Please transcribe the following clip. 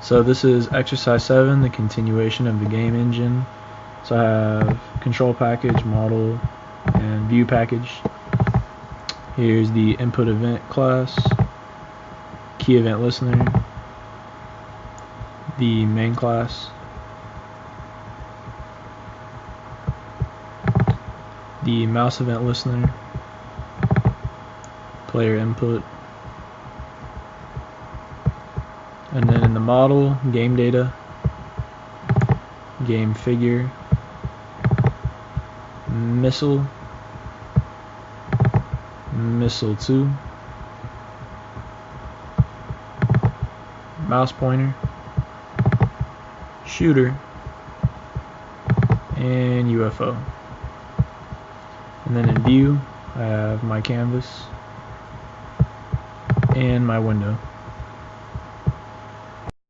So this is exercise 7, the continuation of the game engine. So I have control package, model, and view package. Here's the input event class, key event listener, the main class, the mouse event listener, player input, and then in the model, game data, game figure, missile, missile 2, mouse pointer, shooter, and UFO. And then in view, I have my canvas and my window.